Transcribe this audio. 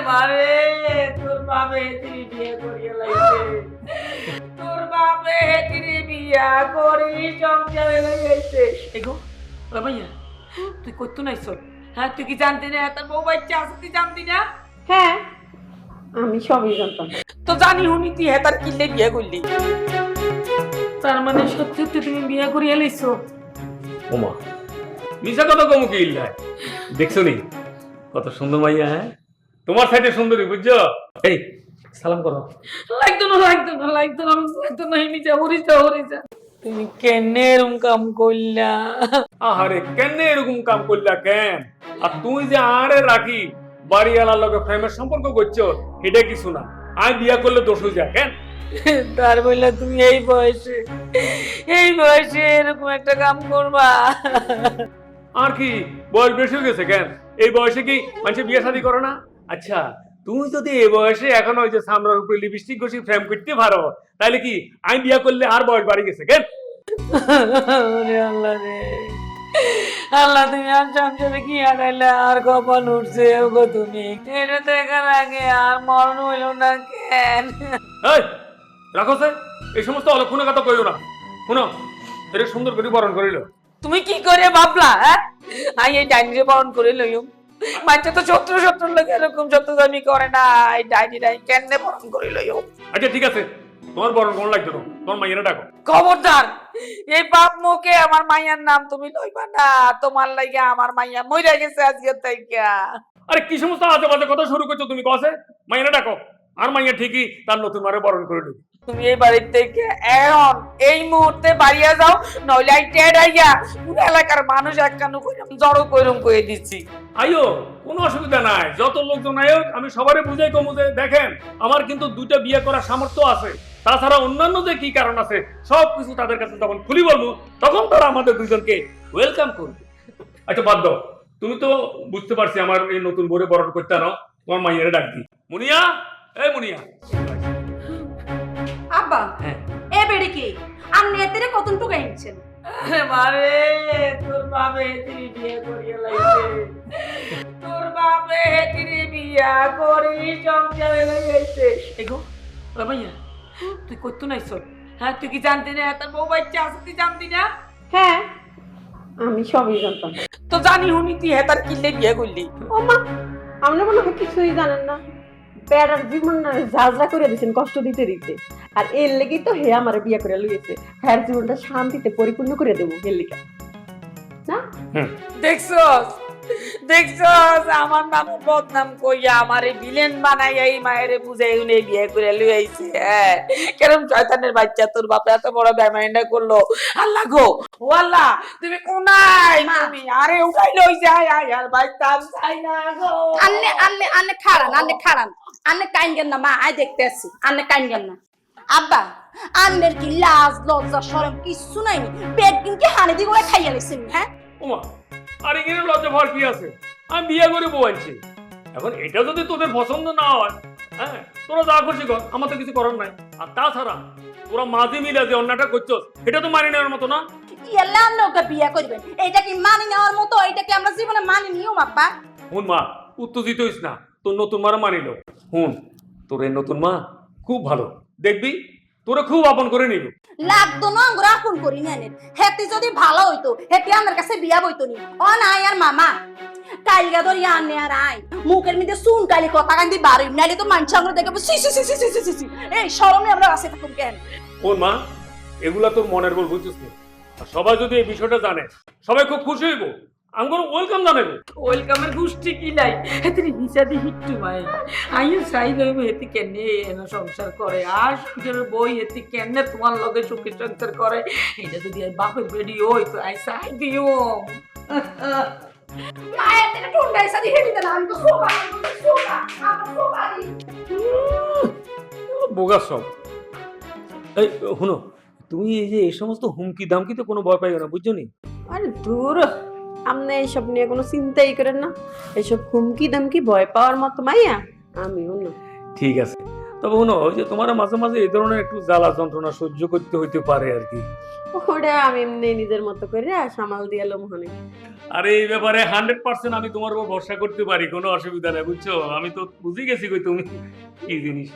মারে তোর বাপে তিনি বিয়ে করিয়া লাইছে, তোর বাপে তিনি বিয়া করি সংসারে লাইছে। এগো ওরা ভাইয়া তুই করতো নাইছ? হ্যাঁ তুই কি জানতি না তোর বউ বাচ্চা আছে? তুই জানতি না? হ্যাঁ আমি সবই জানতাম। তো জানি হুনি তুই হ্যাঁ তার কিনলে বিয়ে করলি, তার মানে সত্যি সত্যি তুমি বিয়ে করিয়া লাইছো? ওমা মিশা কথা কমু কি ইল্লায়, দেখছো নি কত সুন্দর মাইয়া? হ্যাঁ তোমার সাইডে সুন্দরী বুঝছো? এই সালাম করো। লাগতো না লাগতো না লাগতো না লাগতো না, নিচে হরিছা হরিছা। তুমি কেনে এরকম কাম করলা? আহারে কেন এরকম কাম করলা কেন? আর তুই যে আরে রাখি বাড়িওয়ালার লগে প্রেমের সম্পর্ক করছো এটা কিছু না, আমি বিয়া করলে দোষ হয়ে যায় কেন? তার বললা তুমি এই বয়সে এরকম একটা কাম করবা? আর কি বয়স বেশি হয়ে গেছে কেন? এই বয়সে কি মানুষ বিয়ে শাদী করে না? আচ্ছা তুমি যদি এই বয়সে এখন ওই যে সামনের উপরে লিপস্টিক ঘষি ফ্রেম করতে পারো, তাহলে কি আমি বিয়া করলে আর বয়স বাড়ি গেছে কেন? ওরে আল্লাহ রে আল্লাহ, তুমি আর সংসারে কি হারাইলে? আর কপাল উঠছে ওগো তুমি, এটা দেখার আগে আর মরণ হইল না কেন? এই রাখো সে, এই সমস্ত অলক্ষণের কথা কইও না। শুনো এটা সুন্দর করে বরণ করিল। তুমি কি করে ভাবলা? হ্যাঁ আই এই ডাইনিরে বরণ করে লইম, বাচ্চা তো শত্রু লোক এরকম শত্রুতামি করে না, এই ডাইনি কেন বরণ করে লইম? আচ্ছা ঠিক আছে, তোমার বরণ কোন লাগতো না, তোমার মাইয়ারা ডাকো। খবরদার এই বাপ মুখে আমার মাইয়ার নাম তুমি লইবা না, তোমার লাগা আমার মাইয়া মইরা গেছে আজকে তাইকা। আরে কি সমস্ত আজে বাজে কথা শুরু করছো তুমি? কসে মাইয়ারা ডাকো, আর মাইয়া ঠিকই তার নতুন মারে বরণ করে নেবে। তুমি এই বাড়ির থেকে এখন এই মুহূর্তে বাড়িয়া যাও, নইলে আই টেড আইয়া পুরো এলাকার মানুষ একখানু কইরাম জড়ো কইরম কইয়ে দিচ্ছি। আইও কোনো অসুবিধা নাই, যত লোকজন আয়োগ আমি সবারে বুঝাই কমু যে দেখেন আমার কিন্তু দুইটা বিয়ে করার সামর্থ্য আছে, তাছাড়া অন্যান্য যে কি কারণ আছে সব কিছু তাদের কাছে যখন খুলি বলবো তখন তারা আমাদের দুইজনকে ওয়েলকাম করবে। আচ্ছা বাদ দাও, তুমি তো বুঝতে পারছি আমার এই নতুন বরে বরণ করতে না, তোমার মাইয়ারে ডাক দি। মুনিয়া, এই মুনিয়া। আব্বা হ্যাঁ এ বেড়ে কি আপনি এতে কতন টাকা এনেছেন? মারে তোর বাপে তিনি বিয়ে করিয়া লাইছে, তোর বাপে তিনি বিয়া করি সংসারে লাইছে। এগো ওরা ভাইয়া তুই করতো নাইছ? হ্যাঁ তুই কি জানতি না তোর বউ বাচ্চা আছে? তুই জানতি না? হ্যাঁ আমি সবই জানতাম। তো জানি হুনি তুই হ্যাঁ তার কিনলে বিয়ে করলি? ও মা আপনি মনে হয় কিছুই জানেন না, বেড়ার জীবন ঝাঁঝরা করে দিয়েছেন কষ্ট দিতে দিতে, আর এর লেগেই তো হে আমার বিয়ে করে লইয়েছে, হ্যার জীবনটা শান্তিতে পরিপূর্ণ করে দেবো এর লেগে না? দেখছস দেখছস আমার নামে বদনাম কইয়া আমারে ভিলেন বানাইয়া এই মায়েরে বুঝাই উনি বিয়ে করে লই আইছে। হ্যাঁ কেরম শয়তানের বাচ্চা তোর বাপে এত বড় বেমাইন্ডা করলো। আল্লাহ গো ও আল্লাহ তুমি কোনাই তুমি? আরে উঠাই লই যায় আর ভাই তাম চাই না গো। আন্নে খাড়ান আন্নে কাইন্ডেন না মা, আই দেখতে আসি আন্নে কাইন্ডেন না। আব্বা আন্নের কি লাজ লজ্জা শরম কিচ্ছু নাই? পেট দিন কি হানি দি করে খাইয়া লাইছেন? হ্যাঁ ওমা আর এখানে লজ্জা ভর কি আছে? আমি বিয়ে করে বউ আনছি, এখন এটা যদি তোদের পছন্দ না হয় হ্যাঁ তোরা যা করছি কর, আমার তো কিছু করার নাই। আর তাছাড়া তোরা মাঝে মিলে যে অন্যটা করছস এটা তো মানি নেওয়ার মতো না। ইয়াল্লা আন্নে ওকে বিয়া করবেন, এইটা কি মানি নেওয়ার মতো? এইটা কি আমরা জীবনে মানি নিও আব্বা? হুন মা উত্তেজিত হইস না, তোর নতুন মারা মানিল। হুন তোর এই নতুন মা খুব ভালো, দেখবি তোরা খুব আপন করে নিব। লাগতো না আঙ্গুর আপন করি নেন, হেতি যদি ভালো হইতো হেতি আমার কাছে বিয়া বইতো নি। ও নাই আর মামা কাইলগা ধরি আনে আর আই মুখের মধ্যে সুন কালি কথা কান্দি বাড়ি নাইলে তো মানুষ আমরা দেখে সি সি সি সি সি সি এই শরমে আমরা আছে থাকুন কেন? ওর মা এগুলা তোর মনের বল বুঝছিস না, আর সবাই যদি এই বিষয়টা জানে সবাই খুব খুশি হইব, আঙ্গুর ওয়েলকাম জানাবো। ওয়েলকামের গুষ্টি কি নাই হেতির হিসাদি হিট্টু মাই আইও চাই লইব হেতি কেনে এনো সংসার করে, আর সংসারের বই হেতি কেনে তোমার লগে সুখী সংসার করে। এটা যদি আর বাপের বেডি হই তো আই চাই দিও। মায়ের থেকে টুন্ডাই সাদি হেঁটে দিলাম আমি তো সোফা দি বোগা সব। এই শুনো তুমি এই যে এই সমস্ত হুমকি দামকিতে কোনো ভয় পাইও না, বুঝছো নি? আরে দূর আপনি এইসব নিয়ে কোনো চিন্তাই করেন না, এইসব হুমকি দামকি ভয় পাওয়ার মতো মাইয়া আমিও না। ঠিক আছে তবে শুনো ওই যে তোমার মাঝে মাঝে এই ধরনের একটু জ্বালা যন্ত্রণা সহ্য করতে হইতে পারে আর কি। ওটা আমি এমনি নিজের মতো করে সামাল দিয়ালো মনে। আর এই ব্যাপারে 100% আমি তোমার উপর ভরসা করতে পারি, কোনো অসুবিধা নেই বুঝছো। আমি তো বুঝে গেছি কই তুমি কি জিনিস।